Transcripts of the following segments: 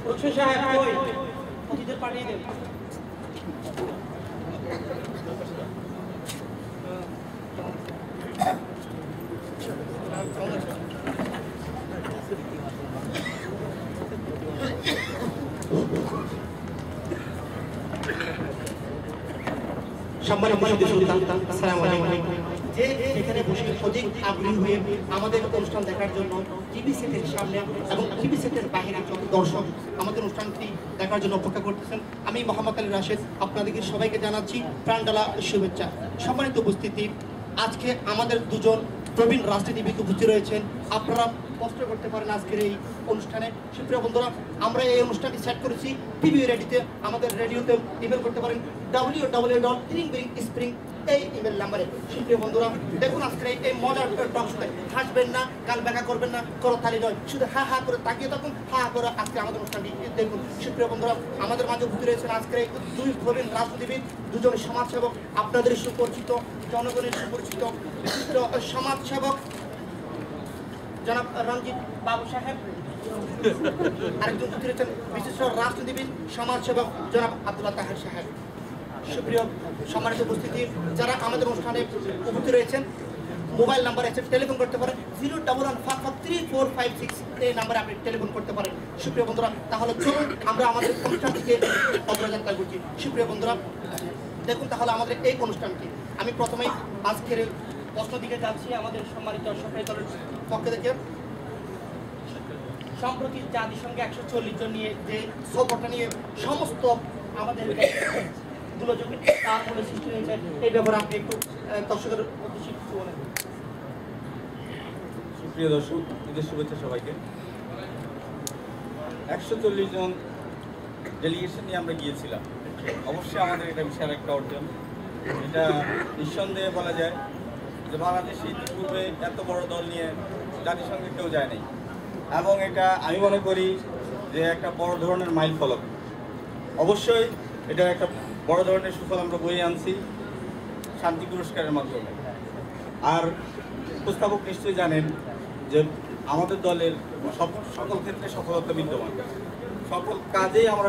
রক্ষী সাহেব কই অতিথিদের পাঠিয়ে দেন। যে এখানে বসে অধিক আগ্রহী হয়ে আমাদের অনুষ্ঠান দেখার জন্য টিভি সেটের সামনে এবং টিভি সেটের বাইরে যত দর্শক আমাদের অনুষ্ঠানটি দেখার জন্য অপেক্ষা করতেছেন, আমি মোহাম্মদ আলী রাশেদ আপনাদেরকে সবাইকে জানাচ্ছি প্রাণঢালা শুভেচ্ছা। সম্মানিত উপস্থিতি, আজকে আমাদের দুজন প্রবীণ রাজনীতিবিদ উপস্থিত রয়েছেন। আপনারা কষ্ট করতে পারেন আজকের এই অনুষ্ঠানে। সুপ্রিয় বন্ধুরা, আমরা এই অনুষ্ঠানটি সেট করেছি টিভি রেডিওতে, আমাদের রেডিওতে ইমেল করতে পারেন www.spring এই ইমেল নাম্বারে। সুপ্রিয় বন্ধুরা, দেখুন আজকের এই মজার টক শোতে হাসবেন না, গাল ব্যাকা করবেন না, করতালি নয়, শুধু হা হা করে তাকিয়ে থাকুন, হা হা করে আজকে আমাদের অনুষ্ঠানটি দেখুন। সুপ্রিয় বন্ধুরা, আমাদের মাঝে উপস্থিত রয়েছেন আজকের এই দুই প্রবীণ রাজনীতিবিদ, দুজন সমাজসেবক, আপনাদের সুপরিচিত, জনগণের সুপরিচিত বিশিষ্ট সমাজসেবক জনাব রঞ্জিত বাবু সাহেব, আরেকজন উপস্থিত রয়েছেন বিশিষ্ট রাজনীতিবিদ, সমাজসেবক জনাব আব্দুল্লাহ তাহের সাহেব। সুপ্রিয় সম্মানিত উপস্থিতি, যারা আমাদের অনুষ্ঠানে উপস্থিত রয়েছেন, মোবাইল নাম্বার আছে, টেলিফোন করতে পারেন 011553456 এই নাম্বারে আপনি টেলিফোন করতে পারেন। সুপ্রিয় বন্ধুরা, তাহলে চলুন আমরা আমাদের অনুষ্ঠানটিকে অগ্রযাত্রা করছি। সুপ্রিয় বন্ধুরা, দেখুন তাহলে আমাদের এই অনুষ্ঠানটি আমি প্রথমেই আজকের প্রশ্ন দিকে যাচ্ছি। আমাদের সম্মানিত সরকারি দলের পক্ষ থেকে সম্প্রতি জাতিসংঘে 140 জন নিয়ে যে সফরটা নিয়ে সমস্ত আমাদের দুলোযোগে তার মনে সৃষ্টি হয়েছে, এই ব্যাপারে আপনি একটু দর্শকের উদ্দেশ্যে কিছু বলেন। সুপ্রিয় দর্শক, ঈদের শুভেচ্ছা সবাইকে। 140 জন ডেলিগেশন নিয়ে আমরা গিয়েছিলাম। অবশ্যই আমাদের এটা বিশাল একটা অর্জন। এটা নিঃসন্দেহে বলা যায় যে বাংলাদেশে ইতিপূর্বে এত বড় দল নিয়ে জাতিসংঘে কেউ যায় নাই, এবং এটা আমি মনে করি যে একটা বড় ধরনের মাইল ফলক। অবশ্যই এটা একটা বড় ধরনের সুফল আমরা বয়ে আনছি শান্তি পুরস্কারের মাধ্যমে। আর উপস্থাপক নিশ্চয়ই জানেন যে আমাদের দলের সকল ক্ষেত্রে সফলতা বিদ্যমান, সকল কাজেই আমরা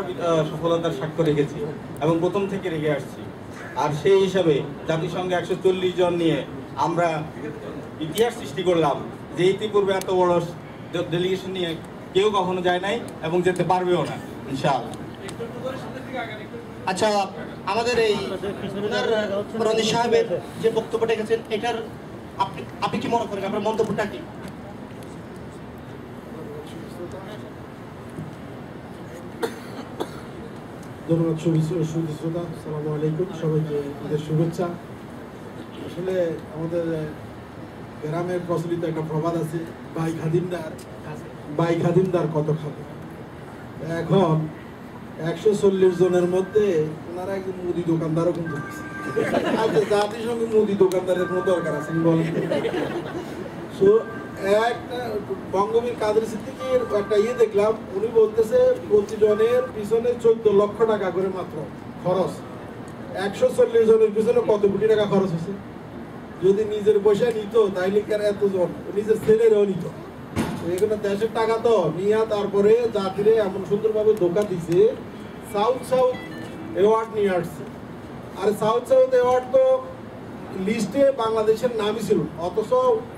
সফলতার সাক্ষ্য রেখেছি এবং প্রথম থেকে রেখে আসছি। আর সেই হিসাবে জাতিসংঘে 140 জন নিয়ে আমরা ইতিহাস সৃষ্টি করলাম যে ইতিপূর্বে এত বড় ডেলিগেশন নিয়ে কেউ কখনো যায় নাই এবং যেতে পারবেও না ইনশাআল্লাহ। আচ্ছা, আমাদের এই রঞ্জিত সাহেবের যে বক্তব্যটা গেছেন, এটার আপনি কি মনে করেন, আপনার মন্তব্যটা কি? ধন্যবাদ সুধীশ্রোতা, আসসালামু আলাইকুম, সবাইকে ঈদের শুভেচ্ছা। আসলে আমাদের গ্রামের প্রচলিত একটা প্রবাদ আছে, বাই খাদিমদার কত খাবে। এখন 140 জনের মধ্যে ওনারা একজন মুদি দোকানদারও কিন্তু জাতিসংঘে মুদি দোকানদারের কোনো দরকার আছে বলেন? একটা বঙ্গবীর কাদের সিদ্দিকীর একটা দেখলাম, উনি বলতেছে প্রতিজনের পিছনে 14 লক্ষ টাকা করে মাত্র খরচ। 140 জনের পিছনে কত কোটি টাকা খরচ হয়েছে? যদি নিজের পয়সা নিত তাইলে এতজন নিজের ছেলেরাও নিত। এখানে দেশের টাকা তো নিয়ে তারপরে জাতিরে এমন সুন্দরভাবে ধোকা দিছে, সাউথ অ্যাওয়ার্ড নিয়ে আসছে। আর সাউথ অ্যাওয়ার্ড তো লিস্টে বাংলাদেশের নামই ছিল, অথচ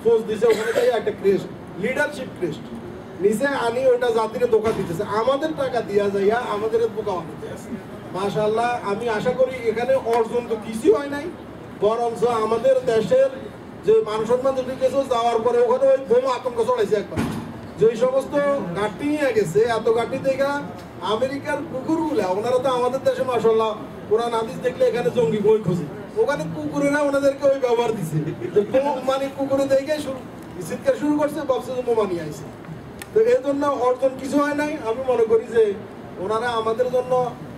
ফোর্স দিছে ওখানে যাই একটা ক্রেস্ট, লিডারশিপ ক্রেস্ট নিচে আনি ওইটা জাতিরে ধোকা দিতেছে। আমাদের টাকা দিয়া যাইয়া আমাদের বোকা বানাতে আছে। মাশাআল্লাহ, আমি আশা করি এখানে অর্জন তো কিছু হয় নাই, বরঞ্চ আমাদের দেশের যে মান সম্মান গেছে যাওয়ার পরে ওখানে ওই বোমা আতঙ্ক চড়াইছে একবার। যে সমস্ত ঘাটতি নিয়ে গেছে, এত ঘাটতি দেখা আমেরিকার কুকুরগুলা, ওনারা তো আমাদের দেশে মাশাআল্লাহ কোরআন হাদিস দেখলে এখানে জঙ্গি বই খুঁজে, ওখানে কুকুরেরা ওনাদেরকে ওই ব্যবহার দিছে। মানে কুকুরে দেখে চিৎকার শুরু করছে, ভাবছে যে বোমা নিয়ে আইছে। তো এই জন্য অর্জন কিছু হয় নাই। আমি মনে করি যে ওনারা আমাদের জন্য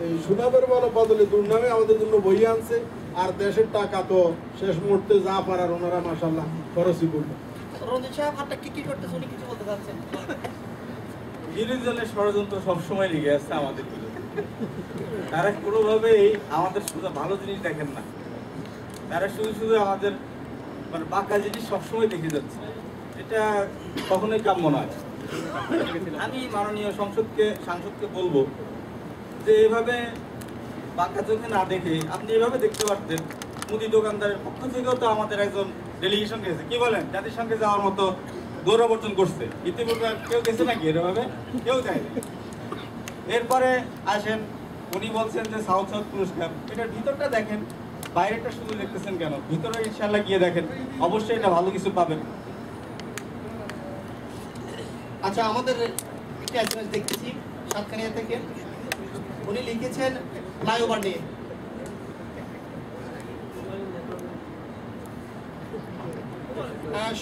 এই সুনামের বদলে দুর্নামে আমাদের জন্য বই আনছে। আর দেশের টাকা তো শেষ মুহূর্তে যা পারার ওনারা মাশাআল্লাহ খরচই করবে। রঞ্জিত সাহেব হাতটা কি করতেছে, উনি কিছু বলতে চাচ্ছেন? বিরোধী দলের ষড়যন্ত্র সবসময় লেগে আসছে আমাদের বিরুদ্ধে। তারা কোনোভাবেই আমাদের শুধু ভালো জিনিস দেখেন না, তারা শুধু আমাদের মানে বাঁকা জিনিস সবসময় দেখে যাচ্ছে। এটা কখনোই কাম্য নয়। আমি মাননীয় সাংসদকে বলবো যে এভাবে বাঁকা চোখে না দেখে আপনি এভাবে দেখতে পারতেন। মুদি দোকানদারের পক্ষ থেকেও তো আমাদের একজন ডেলিগেশন গেছে, কি বলেন, জাতিসংঘে যাওয়ার মতো গৌরব অর্জন করছে। ইতিপূর্বে কেউ গেছে নাকি এভাবে? কেউ যায় না। এরপরে আসেন, উনি বলছেন যে সাউথ সাউথ পুরস্কার, এটার ভিতরটা দেখেন, বাইরেটা শুধু দেখতেছেন কেন, ভিতরে ইনশাল্লাহ গিয়ে দেখেন, অবশ্যই এটা ভালো কিছু পাবেন। আচ্ছা, আমাদের একটা এসএমএস দেখতেছি সাতকানিয়া থেকে, উনি লিখেছেন ফ্লাইওভার নিয়ে।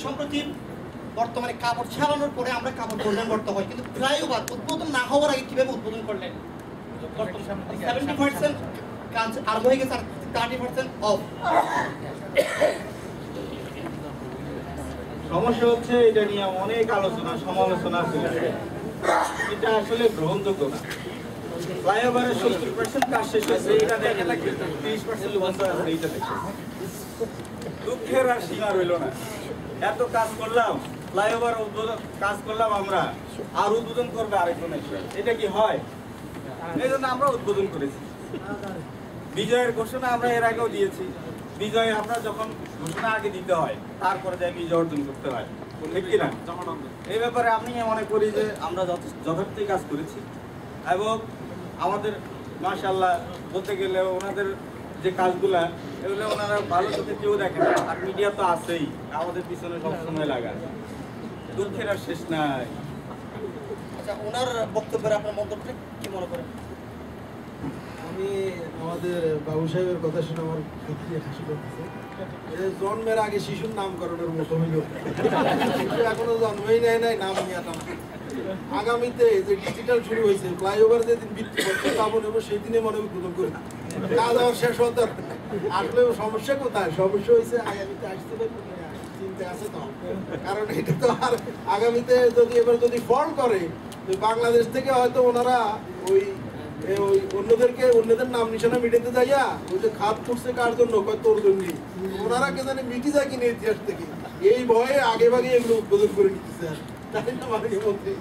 সম্প্রতি বর্তমানে কাপড় ছাড়ানোর পরে আমরা কাপড় উদ্বোধন করতে হয়, কিন্তু ফ্লাইওভার উদ্বোধন না হওয়ার আগে কিভাবে উদ্বোধন করলেন? 70% কাজ আরম্ভ হয়ে গেছে আর 30% অফ। সমস্যা হচ্ছে এটা নিয়ে অনেক আলোচনা সমালোচনা চলছে, এটা আসলে গ্রহণযোগ্য না। ফ্লাইওভারের 70% কাজ শেষ হয়েছে, এটা দেখে না 30% বন্ধ আছে, এইটা দেখে দুঃখের আর সীমা রইল না। এত কাজ করলাম, ফ্লাইওভার উদ্বোধন কাজ করলাম আমরা, আর উদ্বোধন করবে আরেকজন এসে, এটা কি হয়? এই জন্য আমরা উদ্বোধন করেছি। বিজয়ের ঘোষণা আমরা এর আগেও দিয়েছি। বিজয় আমরা যখন ঘোষণা আগে দিতে হয়, তারপরে যাই বিজয় অর্জন করতে হয়, ঠিক কিনা? এই ব্যাপারে আমি মনে করি যে আমরা যথার্থই কাজ করেছি এবং আমাদের মাশাআল্লাহ বলতে গেলে ওনাদের যে কাজগুলা, এগুলো ওনারা ভালো চোখে কেউ দেখে না, আর মিডিয়া তো আছেই আমাদের পিছনে সবসময় লাগা। দুঃখের আর শেষ নাই। আচ্ছা, ওনার বক্তব্যের আপনার মন্তব্যটা কি মনে করেন? আমি আমাদের বাবু সাহেবের কথা শুনে আমার সত্যি হাসি করতেছে। জন্মের আগে শিশুর নামকরণের মতো হইল, শিশু এখনো জন্মই নেয় নাই, নাম নিয়ে টানা। আগামীতে যে ডিজিটাল শুরু হয়েছে, ফ্লাইওভার যেদিন বৃদ্ধি করছে স্থাপন হবে, সেই দিনে মনে উদ্বোধন করে কাজ আমার শেষ হতে আসলে সমস্যা কোথায়? সমস্যা হয়েছে আগামীতে আসতে চিন্তা আছে তো, কারণ এটা তো আর আগামীতে যদি এবার যদি ফল করে, বাংলাদেশ থেকে হয়তো ওনারা ওই অন্যদের নাম নিশানা মিটাতে যাইয়া ওই যে খাত করছে কার জন্য, তোর জন্যই, ওনারা কে জানে মিটি যায় কিনা ইতিহাস থেকে, এই ভয়ে আগে ভাগে এগুলো উদ্বোধন করে নিতেছে। তাই না মাননীয় মন্ত্রী?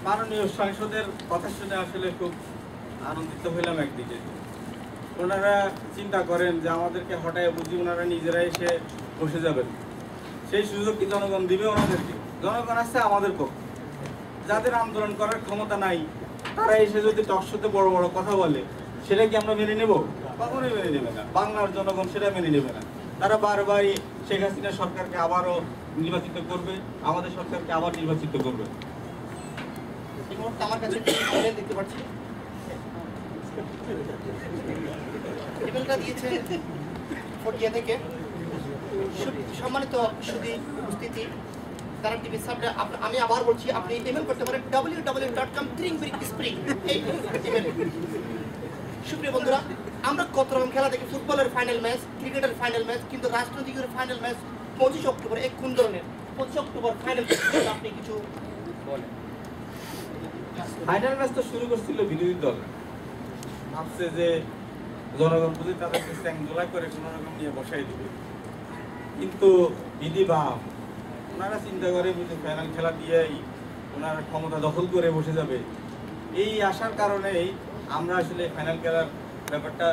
মাননীয় সাংসদের কথা শুনে আসলে খুব আনন্দিত হইলাম। একদিকে ওনারা চিন্তা করেন যে আমাদেরকে হঠাৎ বুঝি ওনারা নিজেরা এসে বসে যাবেন, সেই সুযোগ কি জনগণ দিবে ওনাদেরকে? জনগণ আছে আমাদের পক্ষে। যাদের আন্দোলন করার ক্ষমতা নাই, তারা এসে যদি টকশোতে বড় বড় কথা বলে, সেটা কি আমরা মেনে নেব? কখনোই মেনে নেবে না। বাংলার জনগণ সেটা মেনে নেবে না। তারা বারবারই শেখ হাসিনা সরকারকে আবারও নির্বাচিত করবে, আমাদের সরকারকে আবার নির্বাচিত করবে। এই মুহূর্তে আমার কাছে দেখতে পাচ্ছি, ইমেলটা দিয়েছেন ফটিয়া থেকে। সম্মানিত সুধী উপস্থিতি, তারা টিভি সাবটা আমি আবার বলছি, আপনি ইমেল করতে পারেন www.com/spring এই ইমেলে। সুপ্রিয় বন্ধুরা, আমরা কত রকম খেলা দেখি, ফুটবলের ফাইনাল ম্যাচ, ক্রিকেটের ফাইনাল ম্যাচ, কিন্তু রাজনৈতিকের ফাইনাল ম্যাচ 25 অক্টোবর। এক কোন ধরনের 25 অক্টোবর ফাইনাল, আপনি কিছু বলেন? ফাইনাল ম্যাচ তো শুরু করছিল বিরোধী দল, ভাবছে যে জনগণ বুঝে তাদেরকে চ্যাংদোলা করে কোনো রকম নিয়ে বসাই দিবে, কিন্তু বিধি বাম, ওনারা চিন্তা করে বুঝে ফাইনাল খেলা দিয়েই ওনারা ক্ষমতা দখল করে বসে যাবে। এই আশার কারণেই আমরা আসলে ফাইনাল খেলার ব্যাপারটা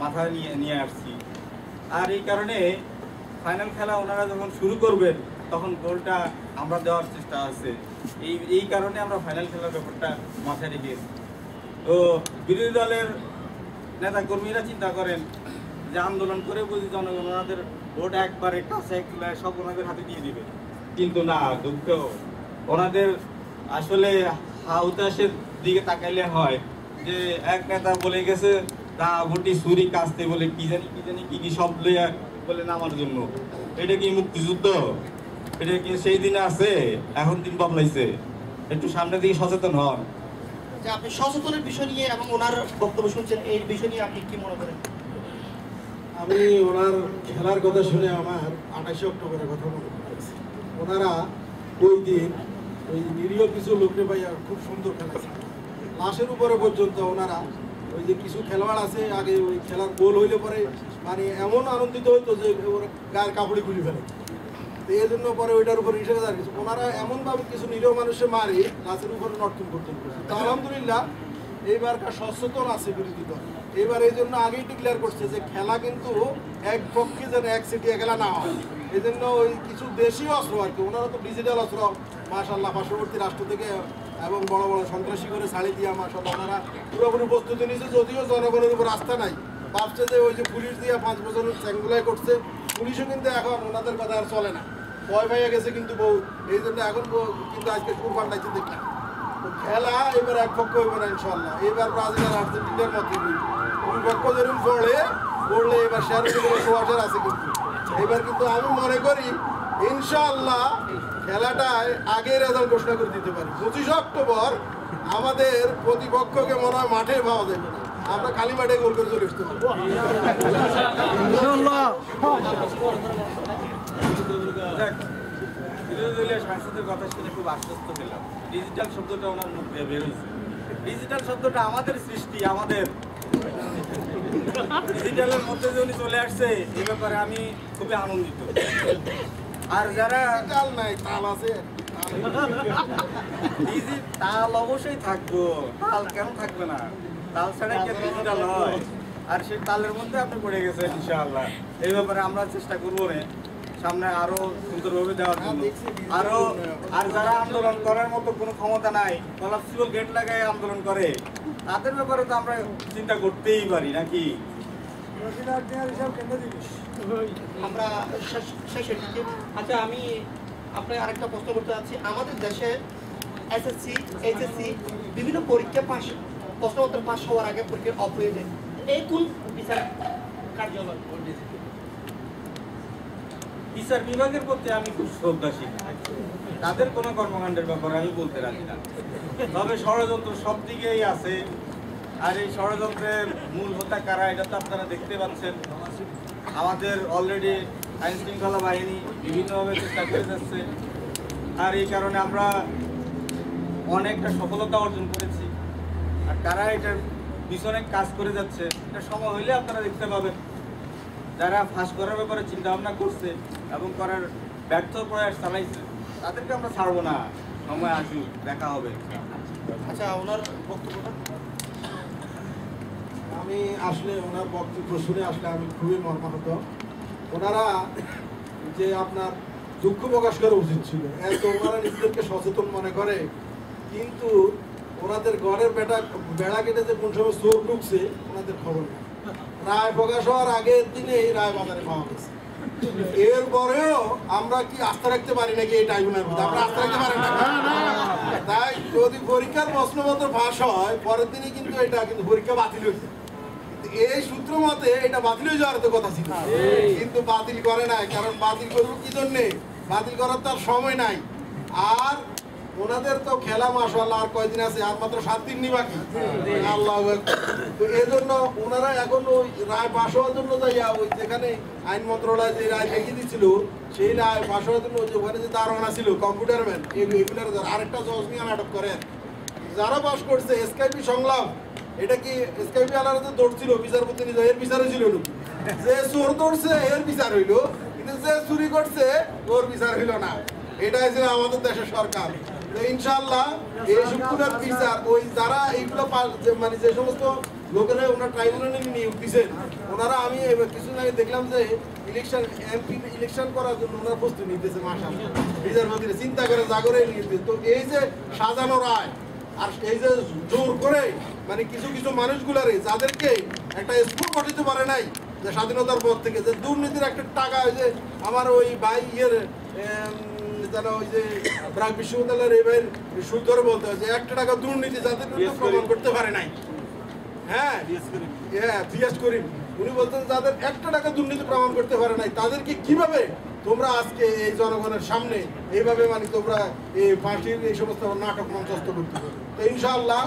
মাথায় নিয়ে আসছি। আর এই কারণে ফাইনাল খেলা ওনারা যখন শুরু করবেন, তখন গোলটা আমরা দেওয়ার চেষ্টা আছে। এই কারণে আমরা ফাইনাল খেলার ব্যাপারটা মাথায় রেখেছি। তো বিরোধী দলের নেতা কর্মীরা চিন্তা করেন যে আন্দোলন করে বুঝি জনগণ ওনাদের ভোট একবারে কাছে সব ওনাদের হাতে দিয়ে দিবে, কিন্তু না, দুঃখ, ওনাদের আসলে হাউতাসের দিকে তাকাইলে হয় যে এক নেতা বলে গেছে দা ভোটি ছুরি কাস্তে বলে কি জানি কি সব লইয়া বলে নামার জন্য। এটা কি মুক্তিযুদ্ধ? এটা কি সেই দিনে আছে? এখন দিন বদলাইছে। একটু সামনের দিকে সচেতন হন। যে আপনি সচেতনের বিষয় নিয়ে এবং ওনার বক্তব্য শুনছেন, এই বিষয় নিয়ে আপনি কি মনে করেন? আমি ওনার খেলার কথা শুনে আমার 28 অক্টোবরের কথা মনে পড়েছে। ওনারা ওই দিন ওই নিরীহ কিছু লোককে পাইয়া খুব সুন্দর খেলাছে, লাশের উপরে পর্যন্ত ওনারা ওই যে কিছু খেলোয়াড় আছে আগে ওই খেলার গোল হইলে পরে মানে এমন আনন্দিত হইতো যে ওরা গায়ের কাপড়ে খুলে ফেলে। তো এই জন্য পরে ওইটার উপর নিষেধাজ্ঞা কিছু ওনারা এমনভাবে কিছু নিরীহ মানুষে মারি গাছের উপরে নর্তন করতেন তো আলহামদুলিল্লাহ এইবারকার সচেতন আছে বিরোধী দল এবার এই জন্য আগেই ডিক্লেয়ার করছে যে খেলা কিন্তু এক পক্ষে যেন এক সিটিয়া খেলা না হয় এই জন্য ওই কিছু দেশীয় অস্ত্র আর কি ওনারা তো ডিজিটাল অস্ত্র মাশাআল্লাহ পার্শ্ববর্তী রাষ্ট্র থেকে এবং বড় বড় সন্ত্রাসী করে ছাড়ি দিয়া মাশাআল্লাহ ওনারা পুরোপুরি প্রস্তুতি নিয়েছে যদিও জনগণের উপর আস্থা নাই ভাবছে যে ওই যে পুলিশ দিয়ে 5 বছর চ্যাঙ্গুলাই করছে পুলিশও কিন্তু এখন ওনাদের কথা আর চলে না ভয় পাইয়া গেছে কিন্তু বহু এই জন্য এখন কিন্তু আজকে সুর পাল্টাইছে দেখলাম খেলা এবার এক পক্ষ হইব না ইনশাল্লাহ এবার ব্রাজিল আর আর্জেন্টিনার মধ্যে দুই পক্ষ যেরকম পড়লে এবার শেয়ারের সোয়াশের আছে কিন্তু এবার কিন্তু আমি মনে করি ইনশাআল্লাহ খেলাটায় আগে রেজাল্ট ঘোষণা করে দিতে পারি 25 অক্টোবর আমাদের প্রতিপক্ষকে মনে হয় মাঠে পাওয়া যাবে না আমরা খালি মাঠে গোল করে চলে আসতে পারবো বিরোধী দলীয় সাংসদের কথা শুনে খুব আশ্বস্ত পেলাম ডিজিটাল শব্দটা ওনার মুখ দিয়ে বের হয়েছে ডিজিটাল শব্দটা আমাদের সৃষ্টি আমাদের ডিজিটালের মধ্যে যে উনি চলে আসছে এই ব্যাপারে আমি খুবই আনন্দিত আর যারা তাল নাই তাল আছে তাল অবশ্যই থাকবো তাল কেন থাকবে না তাল ছাড়া কি ডিজিটাল হয় আর সেই তালের মধ্যে আপনি পড়ে গেছেন ইনশাআল্লাহ এই ব্যাপারে আমরা চেষ্টা করবো না সামনে আরো সুন্দরভাবে দেওয়ার জন্য আরো আর যারা আন্দোলন করার মতো কোনো ক্ষমতা নাই কলাপসিবল গেট লাগাই আন্দোলন করে তাদের ব্যাপারে তো আমরা চিন্তা করতেই পারি নাকি আমরা শেষের দিকে আচ্ছা আমি আপনাকে আরেকটা প্রশ্ন করতে চাচ্ছি আমাদের দেশে এসএসসি এইচএসসি বিভিন্ন পরীক্ষা পাস প্রশ্নপত্র পাস হওয়ার আগে পরীক্ষা অফ হয়ে যায় এই কোন বিচার কার্যালয় বিচার বিভাগের প্রতি আমি খুব শ্রদ্ধাশীল তাদের কোনো কর্মকাণ্ডের ব্যাপারে আমি বলতে রাজি না তবে ষড়যন্ত্র সব দিকেই আছে আর এই ষড়যন্ত্রের মূল হোতা কারা এটা তো আপনারা দেখতে পাচ্ছেন আমাদের অলরেডি আইন শৃঙ্খলা বাহিনী বিভিন্নভাবে চেষ্টা করে যাচ্ছে আর এই কারণে আমরা অনেকটা সফলতা অর্জন করেছি আর কারা এটার পিছনে কাজ করে যাচ্ছে এটা সময় হইলে আপনারা দেখতে পাবেন যারা ফাঁস করার ব্যাপারে চিন্তা ভাবনা করছে এবং করার ব্যর্থ প্রয়াস চালাইছে তাদেরকে আমরা ছাড়বো না সময় আসুক দেখা হবে আচ্ছা ওনার বক্তব্যটা আমি আসলে ওনার বক্তব্য শুনে আসলে আমি খুবই মর্মাহত ওনারা যে আপনার দুঃখ প্রকাশ করা উচিত ছিল এত ওনারা নিজেদেরকে সচেতন মনে করে কিন্তু ওনাদের ঘরের বেড়া কেটে যে কোন সময় চোর ঢুকছে ওনাদের খবর নেই রায় প্রকাশ হওয়ার আগের দিনেই রায় বাজারে পাওয়া গেছে এরপরেও আমরা কি আস্থা রাখতে পারি নাকি এই ট্রাইব্যুনালের মধ্যে আমরা আস্থা রাখতে পারি না তাই যদি পরীক্ষার প্রশ্নপত্র ফাঁস হয় পরের দিনই কিন্তু এটা কিন্তু পরীক্ষা বাতিল হয়েছে এই সূত্র মতে এটা বাতিল হয়ে যাওয়ার তো কথা ছিল কিন্তু বাতিল করে নাই কারণ বাতিল করবো কি জন্যে বাতিল করার তার সময় নাই আর ওনাদের তো খেলা মাশাআল্লাহ আর কয়দিন আছে আর মাত্র 7 দিন বাকি আল্লাহু আকবার তো এজন্য ওনারা এখন ওই রায় পাশ হওয়ার জন্য যাইয়া ওই যেখানে আইন মন্ত্রণালয় যে রায় লিখে দিয়েছিল সেই রায় পাশ হওয়ার জন্য যে ওখানে যে দারোয়ানা ছিল কম্পিউটার ম্যান এগুলোর আরেকটা জজ নিয়ে নাটক করেন যারা পাশ করছে এসকেপি সংলাপ এটা কি এসকেপি আলাদা দৌড়ছিল বিচারপতি নিজে এর বিচার হয়েছিল যে চোর দৌড়ছে এর বিচার হইলো কিন্তু যে চুরি করছে ওর বিচার হইল না এটাই ছিল আমাদের দেশের সরকার ইনশাআল্লাহ এই শুক্রবার বিচার ওই যারা এইগুলো মানে যে সমস্ত লোকেরা ওনার ট্রাইব্যুনালে নিয়োগ দিচ্ছেন ওনারা আমি কিছুদিন আগে দেখলাম যে এমপি ইলেকশন করার জন্য ওনারা প্রস্তুতি নিতেছে মাশাআল্লাহ বিচারপতিরা চিন্তা করে জাগরে নিয়ে তো এই যে সাজানো রায় আর এই যে জোর করে মানে কিছু কিছু মানুষগুলারে যাদেরকে একটা স্কুল করতে পারে নাই যে স্বাধীনতার পর থেকে যে দুর্নীতির একটা টাকা ওই যে আমার ওই ভাই যারা ওই যে ব্রাক বিশ্ববিদ্যালয়ের এই ভাইয়ের সুদ ধরে বলতে হয় যে 1 টাকা দুর্নীতি যাদের প্রমাণ করতে পারে নাই হ্যাঁ জিজ্ঞেস করি উনি বলতেন যাদের 1 টাকা দুর্নীতি প্রমাণ করতে পারে নাই তাদেরকে কিভাবে তোমরা আজকে এই জনগণের সামনে এইভাবে মানে তোমরা এই পার্টির এই সমস্ত নাটক মঞ্চস্থ করতে পারো তো ইনশাআল্লাহ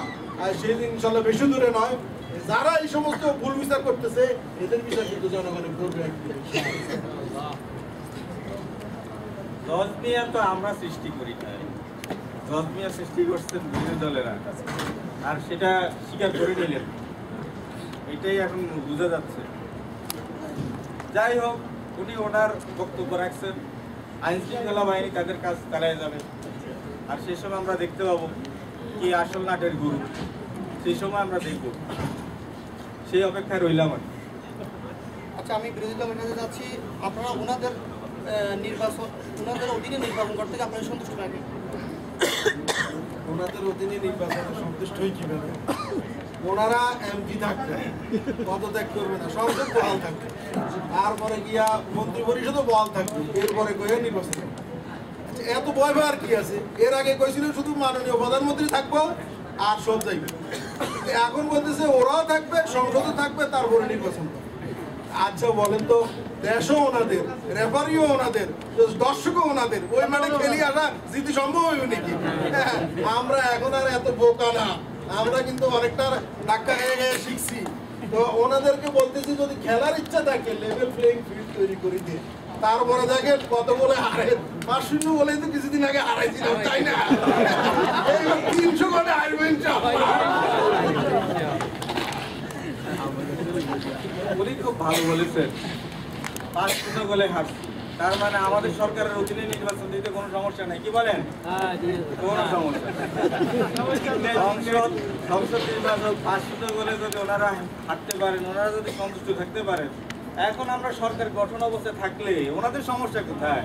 সেই দিন ইনশাআল্লাহ বেশি দূরে নয় যারা এই সমস্ত ভুল বিচার করতেছে এদের বিচার কিন্তু জনগণের করবে জজ মিয়া তো আমরা সৃষ্টি করি না জজ মিয়া সৃষ্টি করছেন বিরোধী দলেরা আর সেটা স্বীকার করে নিলেন এটাই এখন বোঝা যাচ্ছে যাই হোক উনি ওনার বক্তব্য রাখছেন আইন শৃঙ্খলা বাহিনী তাদের কাজ চালিয়ে যাবে। আর সেই সময় আমরা দেখতে পাবো কি আসল নাটের গুরু, সেই সময় আমরা দেখব, সেই অপেক্ষায় রইলাম। আচ্ছা, আমি বিরোধী দলের কাছে যাচ্ছি, আপনারা ওনাদের অধীনে নির্বাচন করতে গিয়ে আপনারা সন্তুষ্ট নাকি? ওনাদের অধীনে নির্বাচনে সন্তুষ্ট হই কিভাবে? ওনারা এমপি থাকবে, পদত্যাগ করবে না, সংসদ বহাল থাকবে, তারপরে গিয়া মন্ত্রী পরিষদও বহাল থাকবে, এরপরে কয়ে নির্বাচন হবে। আচ্ছা, এত ভয় ভয় আর কি আছে? এর আগে কইছিল শুধু মাননীয় প্রধানমন্ত্রী থাকবো আর সব যাইবে, এখন বলতেছে ওরাও থাকবে, সংসদও থাকবে, তারপরে নির্বাচন হবে। আচ্ছা বলেন তো, দেশও ওনাদের, রেফারিও ওনাদের, দর্শকও ওনাদের, ওই মাঠে খেলি আসা জিতে সম্ভব হইবে নাকি? হ্যাঁ, আমরা এখন আর এত বোকা না, আমরা কিন্তু অনেকটা ধাক্কা খেয়ে শিখছি। তো ওনাদেরকে বলতেছি যদি খেলার ইচ্ছা থাকে লেভেল প্লেইং ফিল্ড তৈরি করে দিয়ে, তারপরে দেখেন কত বলে হারে, 5-0 বলেই তো কিছুদিন আগে হারাইছিলাম, তাই না? এই 300 গোলে হারবেন উনি খুব ভালো বলেছেন, 5-0 গোলে হারছি, তার মানে আমাদের সরকারের অধীনে নির্বাচন দিতে কোনো সমস্যা নাই, কি বলেন? কোনো সমস্যা। সংসদ নির্বাচন 5-0 গোলে যদি ওনারা হারতে পারেন, ওনারা যদি সন্তুষ্ট থাকতে পারেন, এখন আমরা সরকার গঠন অবস্থায় থাকলে ওনাদের সমস্যা কোথায়?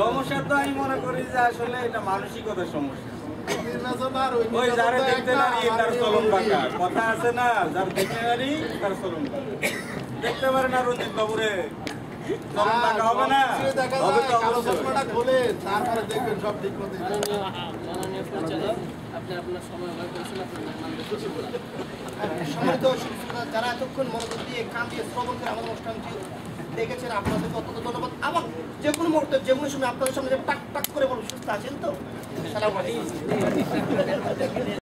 সমস্যা তো আমি মনে করি যে আসলে এটা মানসিকতার সমস্যা। ওই যারা দেখতে নারী তার চলন বাঁকা, কথা আছে না, যারা দেখতে নারী তার চলন বাঁকা। দেখতে পারে না রঞ্জিত বাবুরে, চলন বাঁকা হবে না? হবে তো অবশ্যই। তারপরে দেখবেন সব ঠিক মতো। মাননীয় পরিচালক, আপনি আপনার সময় ব্যয় করেছেন, আপনার সম্মানিত শিক্ষকরা যারা এতক্ষণ মনোযোগ দিয়ে কান দিয়ে শ্রবণ করে আমাদের অনুষ্ঠানটি দেখেছেন, আপনাদেরকে অত্যন্ত ধন্যবাদ। আবার যে কোনো মুহূর্তে যে কোনো সময় আপনাদের সামনে টাক টাক করে বলুন, সুস্থ আছেন তো? সালাম আলাইকুম।